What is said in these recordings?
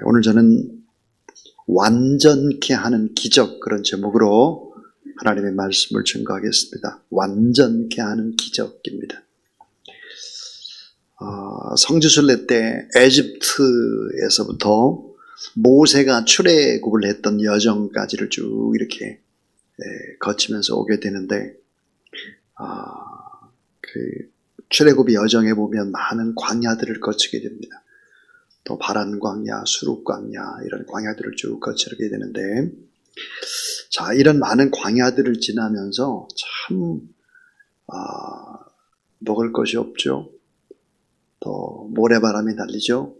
오늘 저는 완전케 하는 기적, 그런 제목으로 하나님의 말씀을 증거하겠습니다. 완전케 하는 기적입니다. 성지순례 때 에집트에서부터 모세가 출애굽을 했던 여정까지를 쭉 이렇게 거치면서 오게 되는데, 그 출애굽의 여정에 보면 많은 광야들을 거치게 됩니다. 또 바란 광야, 수룹 광야, 이런 광야들을 쭉 거치게 되는데, 자, 이런 많은 광야들을 지나면서 참 먹을 것이 없죠. 또 모래바람이 날리죠.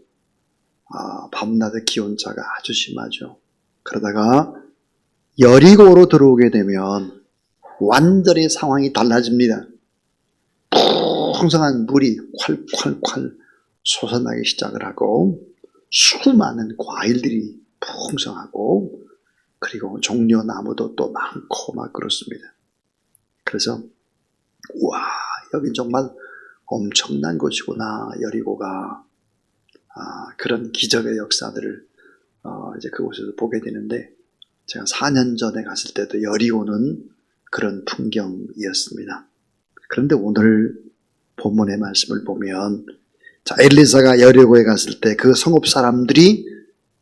밤낮의 기온차가 아주 심하죠. 그러다가 여리고로 들어오게 되면 완전히 상황이 달라집니다. 풍성한 물이 콸콸콸 솟아나기 시작을 하고, 수많은 과일들이 풍성하고, 그리고 종려 나무도 또 많고 막 그렇습니다. 그래서 와, 여긴 정말 엄청난 곳이구나, 여리고가. 그런 기적의 역사들을 이제 그곳에서 보게 되는데, 제가 4년 전에 갔을 때도 여리고는 그런 풍경이었습니다. 그런데 오늘 본문의 말씀을 보면, 자, 엘리사가 여리고에 갔을 때 그 성읍 사람들이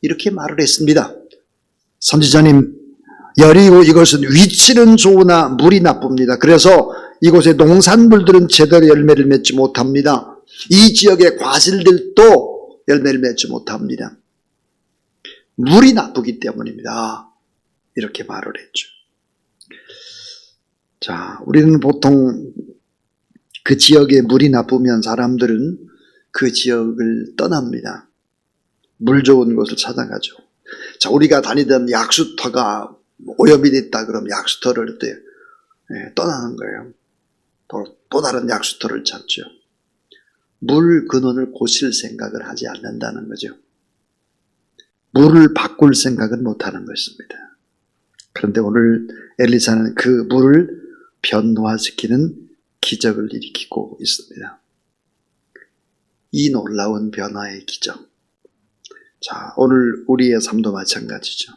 이렇게 말을 했습니다. 선지자님, 여리고 이것은 위치는 좋으나 물이 나쁩니다. 그래서 이곳의 농산물들은 제대로 열매를 맺지 못합니다. 이 지역의 과실들도 열매를 맺지 못합니다. 물이 나쁘기 때문입니다. 이렇게 말을 했죠. 자, 우리는 보통 그 지역에 물이 나쁘면 사람들은 그 지역을 떠납니다. 물 좋은 곳을 찾아가죠. 자, 우리가 다니던 약수터가 오염이 됐다 그러면 약수터를 떠나는 거예요. 또 다른 약수터를 찾죠. 물 근원을 고칠 생각을 하지 않는다는 거죠. 물을 바꿀 생각은 못하는 것입니다. 그런데 오늘 엘리사는 그 물을 변화시키는 기적을 일으키고 있습니다. 이 놀라운 변화의 기적. 자, 오늘 우리의 삶도 마찬가지죠.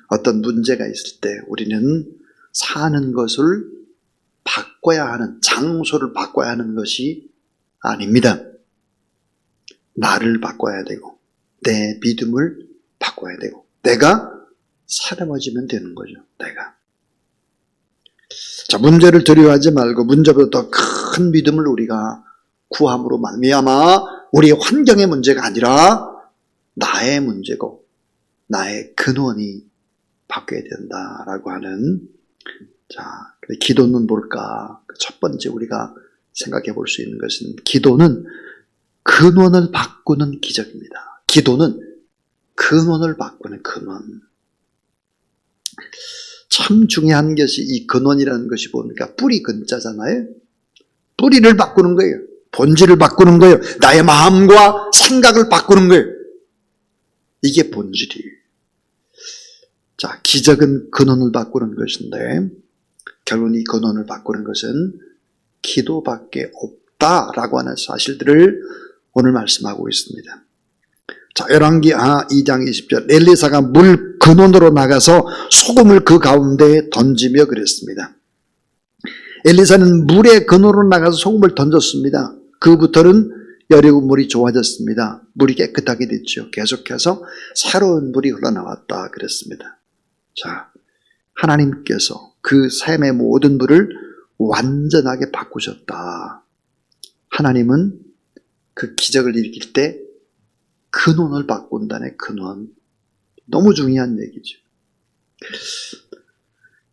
어떤 문제가 있을 때 우리는 사는 것을 바꿔야 하는, 장소를 바꿔야 하는 것이 아닙니다. 나를 바꿔야 되고, 내 믿음을 바꿔야 되고, 내가 사람해지면 되는 거죠. 내가. 자, 문제를 두려워하지 말고 문제보다 더 큰 믿음을 우리가 구함으로 말미암아 우리의 환경의 문제가 아니라 나의 문제고 나의 근원이 바뀌어야 된다라고 하는, 자, 기도는 뭘까? 첫 번째 우리가 생각해 볼 수 있는 것은, 기도는 근원을 바꾸는 기적입니다. 기도는 근원을 바꾸는 근원. 참 중요한 것이 이 근원이라는 것이 뭡니까? 뿌리 근자잖아요. 뿌리를 바꾸는 거예요. 본질을 바꾸는 거예요. 나의 마음과 생각을 바꾸는 거예요. 이게 본질이에요. 자, 기적은 근원을 바꾸는 것인데, 결국 이 근원을 바꾸는 것은 기도밖에 없다라고 하는 사실들을 오늘 말씀하고 있습니다. 자, 열왕기 2장 20절, 엘리사가 물 근원으로 나가서 소금을 그 가운데에 던지며 그랬습니다. 엘리사는 물의 근원으로 나가서 소금을 던졌습니다. 그부터는 여리고 물이 좋아졌습니다. 물이 깨끗하게 됐죠. 계속해서 새로운 물이 흘러나왔다 그랬습니다. 자, 하나님께서 그 샘의 모든 물을 완전하게 바꾸셨다. 하나님은 그 기적을 일으킬 때 근원을 바꾼다네, 근원. 너무 중요한 얘기죠.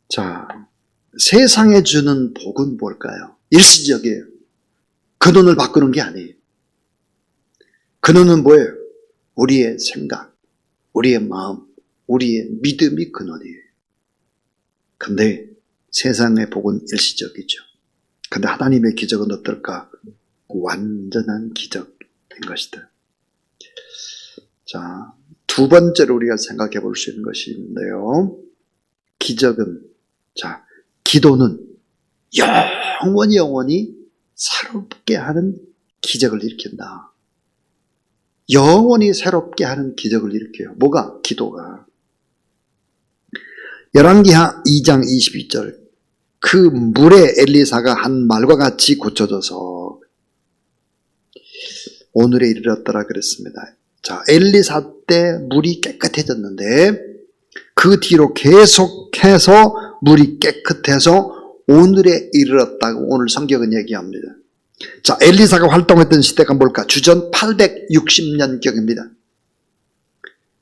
자, 세상에 주는 복은 뭘까요? 일시적이에요. 근원을 바꾸는 게 아니에요. 근원은 뭐예요? 우리의 생각, 우리의 마음, 우리의 믿음이 근원이에요. 근데 세상의 복은 일시적이죠. 근데 하나님의 기적은 어떨까? 완전한 기적인 것이다. 자, 두 번째로 우리가 생각해 볼 수 있는 것이 있는데요. 기적은, 자, 기도는 영원히 새롭게 하는 기적을 일으킨다. 영원히 새롭게 하는 기적을 일으켜요. 뭐가? 기도가. 열왕기하 2장 22절 그 물에 엘리사가 한 말과 같이 고쳐져서 오늘에 이르렀더라 그랬습니다. 자, 엘리사 때 물이 깨끗해졌는데 그 뒤로 계속해서 물이 깨끗해서 오늘에 이르렀다고 오늘 성경은 얘기합니다. 자, 엘리사가 활동했던 시대가 뭘까? 주전 860년경입니다.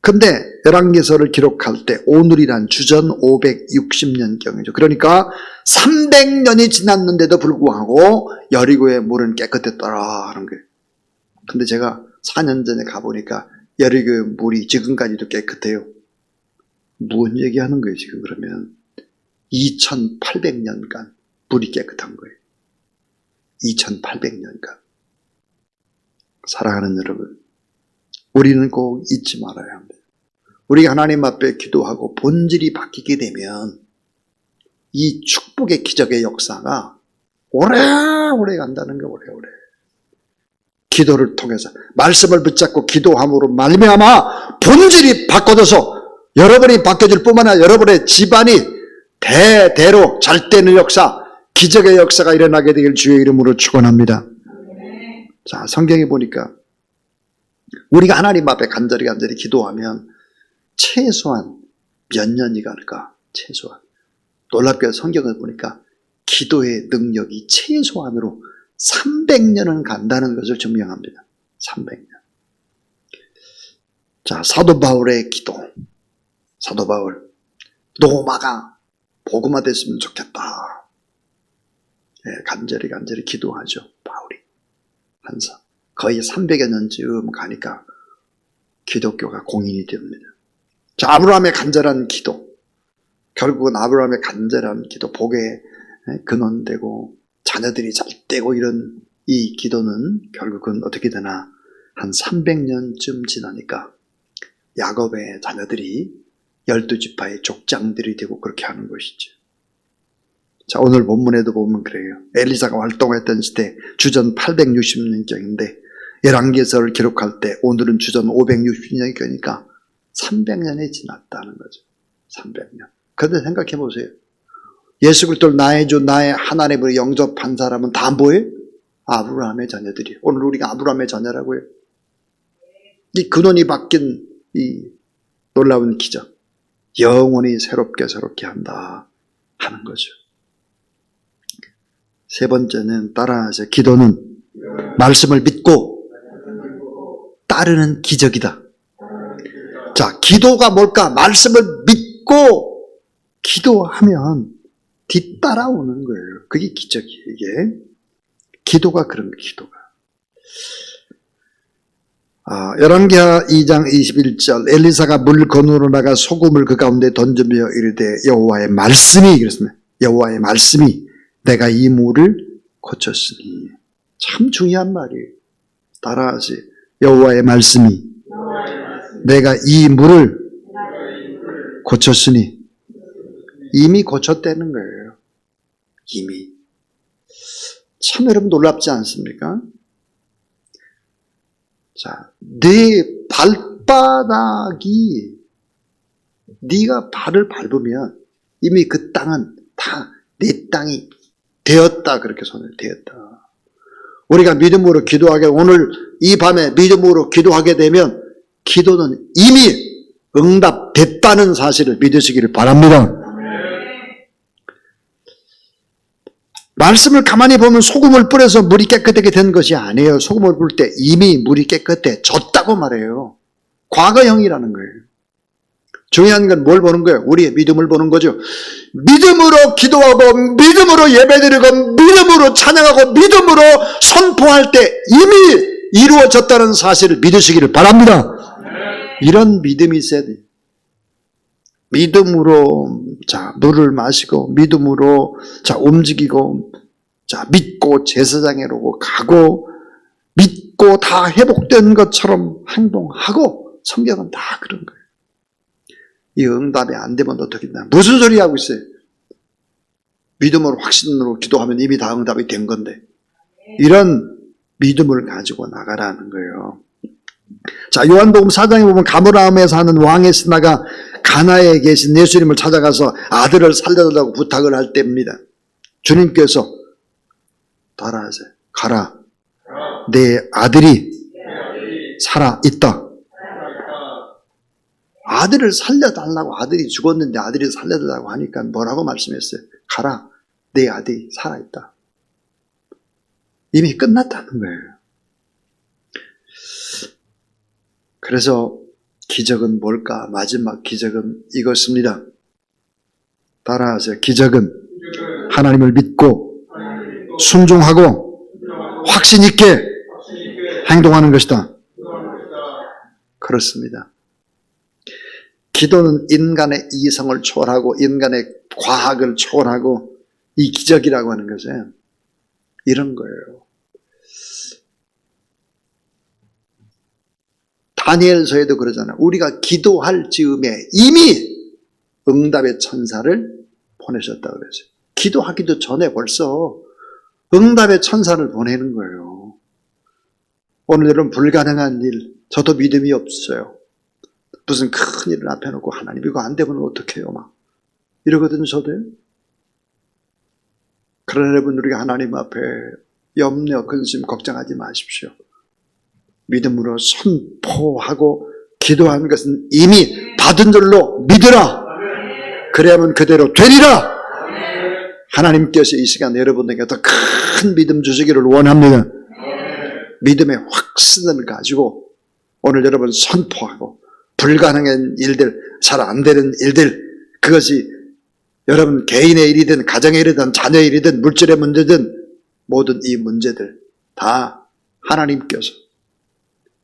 근데 열왕기서를 기록할 때 오늘이란 주전 560년경이죠. 그러니까 300년이 지났는데도 불구하고 여리고의 물은 깨끗했더라 하는 거예요. 근데 제가 4년 전에 가보니까 여리고의 물이 지금까지도 깨끗해요. 무슨 얘기하는 거예요 지금 그러면? 2800년간 물이 깨끗한 거예요. 2800년간. 사랑하는 여러분, 우리는 꼭 잊지 말아야 합니다. 우리가 하나님 앞에 기도하고 본질이 바뀌게 되면 이 축복의 기적의 역사가 오래오래 간다는 게 오래오래. 기도를 통해서 말씀을 붙잡고 기도함으로 말미암아 본질이 바꿔져서 여러분이 바뀌어질 뿐만 아니라 여러분의 집안이 대대로 잘 되는 역사, 기적의 역사가 일어나게 되길 주의 이름으로 축원합니다. 자, 성경에 보니까 우리가 하나님 앞에 간절히 기도하면 최소한 몇 년이 갈까? 최소한. 놀랍게도 성경을 보니까 기도의 능력이 최소한으로 300년은 간다는 것을 증명합니다. 300년. 자, 사도 바울의 기도. 사도 바울. 로마가 복음화 됐으면 좋겠다. 네, 간절히 기도하죠. 바울이. 항상. 거의 300여 년쯤 가니까 기독교가 공인이 됩니다. 자, 아브라함의 간절한 기도. 결국은 아브라함의 간절한 기도, 복의 근원되고 자녀들이 잘 되고 이런 이 기도는 결국은 어떻게 되나 한 300년쯤 지나니까 야곱의 자녀들이 12지파의 족장들이 되고 그렇게 하는 것이죠. 자, 오늘 본문에도 보면 그래요. 엘리사가 활동했던 시대 주전 860년경인데 열왕기서를 기록할 때 오늘은 주전 560년경이니까 300년이 지났다는 거죠. 300년. 그런데 생각해 보세요. 예수 그리스도를 나의 주 나의 하나님으로 영접한 사람은 다 뭐예요? 아브라함의 자녀들이에요. 오늘 우리가 아브라함의 자녀라고요. 이 근원이 바뀐 이 놀라운 기적. 영원히 새롭게 한다 하는 거죠. 세 번째는 따라하세요. 기도는 말씀을 믿고 따르는 기적이다. 자, 기도가 뭘까? 말씀을 믿고 기도하면 뒤따라오는 거예요. 그게 기적이에요, 이게. 기도가 그런 거예요, 기도가. 열왕기하 2장 21절 엘리사가 물 건너로 나가 소금을 그 가운데 던지며 이르되 여호와의 말씀이 그랬습니다. 여호와의 말씀이 내가 이 물을 고쳤으니. 참 중요한 말이에요. 따라하세요. 여호와의 말씀이 내가 이 물을 고쳤으니. 이미 고쳤다는 거예요. 이미. 참 여러분 놀랍지 않습니까? 자, 네 발바닥이 네가 발을 밟으면 이미 그 땅은 다 네 땅이 되었다. 그렇게 손을 되었다. 우리가 믿음으로 기도하게 오늘 이 밤에 믿음으로 기도하게 되면 기도는 이미 응답됐다는 사실을 믿으시기를 바랍니다. 말씀을 가만히 보면 소금을 뿌려서 물이 깨끗하게 된 것이 아니에요. 소금을 뿌릴 때 이미 물이 깨끗해졌다고 말해요. 과거형이라는 거예요. 중요한 건 뭘 보는 거예요? 우리의 믿음을 보는 거죠. 믿음으로 기도하고 믿음으로 예배드리고 믿음으로 찬양하고 믿음으로 선포할 때 이미 이루어졌다는 사실을 믿으시기를 바랍니다. 이런 믿음이 있어야 돼요. 믿음으로 자 물을 마시고 믿음으로 자 움직이고 자 믿고 제사장으로 가고 믿고 다 회복된 것처럼 행동하고 성경은 다 그런 거예요. 이 응답이 안 되면 어떻게 되나? 무슨 소리 하고 있어요? 믿음으로 확신으로 기도하면 이미 다 응답이 된 건데 이런 믿음을 가지고 나가라는 거예요. 자, 요한복음 4장에 보면 가므라움에 사는 왕의 신하가 가나에 계신 예수님을 찾아가서 아들을 살려달라고 부탁을 할 때입니다. 주님께서 따라하세요. 가라. 내 아들이 살아있다. 아들을 살려달라고, 아들이 죽었는데 아들이 살려달라고 하니까 뭐라고 말씀했어요? 가라. 내 아들이 살아있다. 이미 끝났다는 거예요. 그래서 기적은 뭘까? 마지막 기적은 이것입니다. 따라하세요. 기적은 하나님을 믿고 순종하고 확신 있게 행동하는 것이다. 그렇습니다. 기도는 인간의 이성을 초월하고 인간의 과학을 초월하고 이 기적이라고 하는 것은 이런 거예요. 다니엘서에도 그러잖아요. 우리가 기도할 즈음에 이미 응답의 천사를 보내셨다고 그랬어요. 기도하기도 전에 벌써 응답의 천사를 보내는 거예요. 오늘은 불가능한 일, 저도 믿음이 없어요. 무슨 큰 일을 앞에 놓고 하나님 이거 안 되면 어떡해요 막 이러거든요. 저도요. 그러나 여러분, 우리가 하나님 앞에 염려, 근심, 걱정하지 마십시오. 믿음으로 선포하고 기도하는 것은 이미 받은 줄로 믿으라. 그래야만 그대로 되리라. 하나님께서 이 시간 여러분에게 더 큰 믿음 주시기를 원합니다. 믿음의 확신을 가지고 오늘 여러분 선포하고 불가능한 일들, 잘 안 되는 일들, 그것이 여러분 개인의 일이든 가정의 일이든 자녀의 일이든 물질의 문제든 모든 이 문제들 다 하나님께서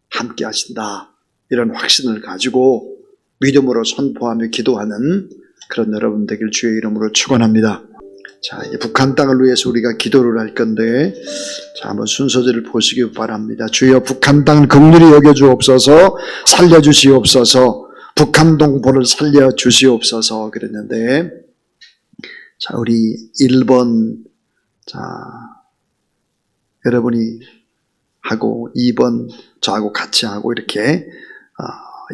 함께 하신다. 이런 확신을 가지고 믿음으로 선포하며 기도하는 그런 여러분 되길 주의 이름으로 축원합니다. 자, 이제 북한 땅을 위해서 우리가 기도를 할 건데, 자, 한번 순서대로 보시기 바랍니다. 주여 북한 땅을 긍휼히 여겨주옵소서, 살려주시옵소서, 북한 동포를 살려주시옵소서 그랬는데, 자, 우리 1번, 자, 여러분이 하고 2번 저하고 같이 하고 이렇게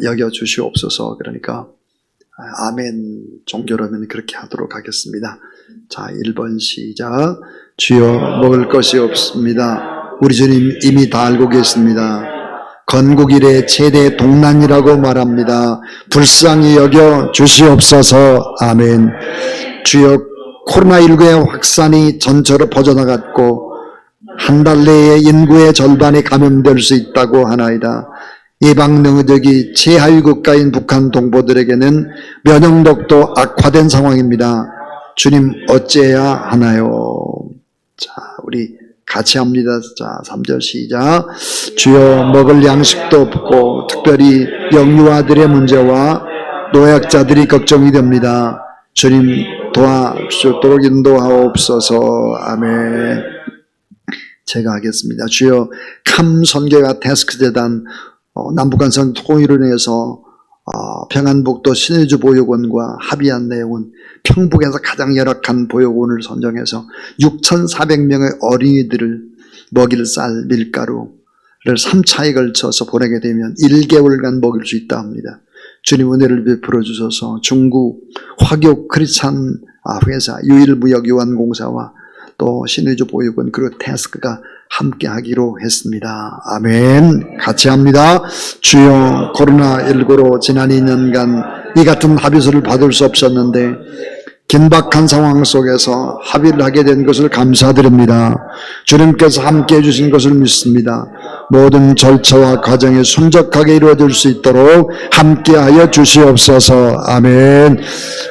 여겨주시옵소서. 그러니까 아멘 종교라면 그렇게 하도록 하겠습니다. 자, 1번 시작. 주여 먹을 것이 없습니다. 우리 주님 이미 다 알고 계십니다. 건국 이래 최대 동난이라고 말합니다. 불쌍히 여겨 주시옵소서. 아멘. 주여 코로나19의 확산이 전처로 퍼져나갔고 한 달 내에 인구의 절반이 감염될 수 있다고 하나이다. 예방 능력이 최하위 국가인 북한 동포들에게는 면역력도 악화된 상황입니다. 주님 어찌해야 하나요? 자, 우리 같이 합니다. 자, 3절 시작. 주여 먹을 양식도 없고 특별히 영유아들의 문제와 노약자들이 걱정이 됩니다. 주님 도와주도록 인도하옵소서. 아멘. 제가 하겠습니다. 주여 감선교와 데스크재단 남북한선 통일을 위해서 평안북도 신의주 보육원과 합의한 내용은 평북에서 가장 열악한 보육원을 선정해서 6,400명의 어린이들을 먹일 쌀, 밀가루를 3차에 걸쳐서 보내게 되면 1개월간 먹일 수 있다 합니다. 주님 은혜를 베풀어 주셔서 중국 화교 크리스찬 회사 유일무역요한공사와 또 신의주 보육원 그리고 태스크가 함께 하기로 했습니다. 아멘. 같이 합니다. 주여 코로나19로 지난 2년간 이 같은 합의서를 받을 수 없었는데 긴박한 상황 속에서 합의를 하게 된 것을 감사드립니다. 주님께서 함께 해주신 것을 믿습니다. 모든 절차와 과정이 순적하게 이루어질 수 있도록 함께하여 주시옵소서. 아멘.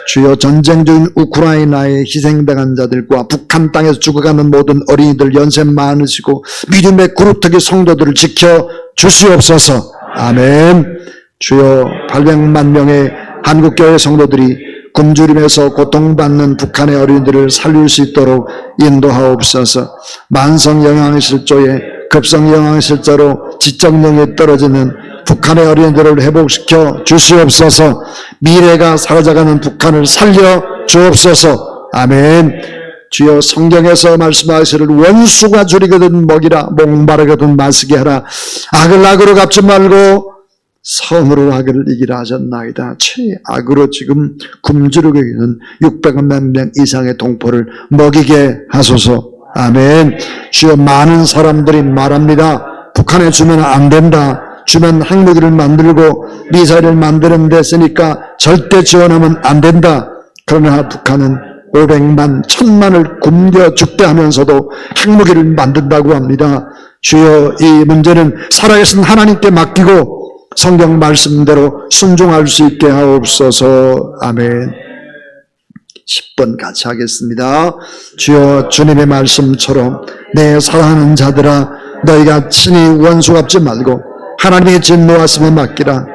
주여 전쟁 중인 우크라이나의 희생당한 자들과 북한 땅에서 죽어가는 모든 어린이들 연세 많으시고 믿음의 그루터기 성도들을 지켜 주시옵소서. 아멘. 주여 800만 명의 한국교회 성도들이 굶주림에서 고통받는 북한의 어린이들을 살릴 수 있도록 인도하옵소서. 만성 영양실조에 급성 영양실조로 지적 능력이 떨어지는 북한의 어린이들을 회복시켜 주시옵소서. 미래가 사라져가는 북한을 살려 주옵소서. 아멘. 주여 성경에서 말씀하시를 원수가 줄이거든 먹이라 목마르거든 마시게 하라. 악을 악으로 갚지 말고 선으로 악을 이기라 하셨나이다. 최악으로 지금 굶주리고 있는 600만 명 이상의 동포를 먹이게 하소서. 아멘. 주여 많은 사람들이 말합니다. 북한에 주면 안 된다. 주면 핵무기를 만들고 미사일을 만드는 데 쓰니까 절대 지원하면 안 된다. 그러나 북한은 500만, 1000만을 굶겨 죽게 하면서도 핵무기를 만든다고 합니다. 주여 이 문제는 살아계신 하나님께 맡기고 성경 말씀대로 순종할 수 있게 하옵소서. 아멘. 10번 같이 하겠습니다. 주여 주님의 말씀처럼 내 사랑하는 자들아 너희가 친히 원수 갚지 말고 하나님의 진노하심에 맡기라.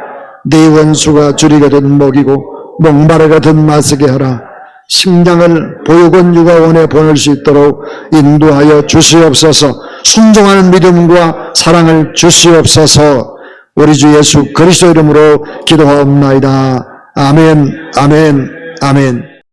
네 원수가 줄이거든 먹이고 목마르거든 마시게 하라. 심장을 보육원 육아원에 보낼 수 있도록 인도하여 주시옵소서. 순종하는 믿음과 사랑을 주시옵소서. 우리 주 예수 그리스도 이름으로 기도하옵나이다. 아멘, 아멘, 아멘.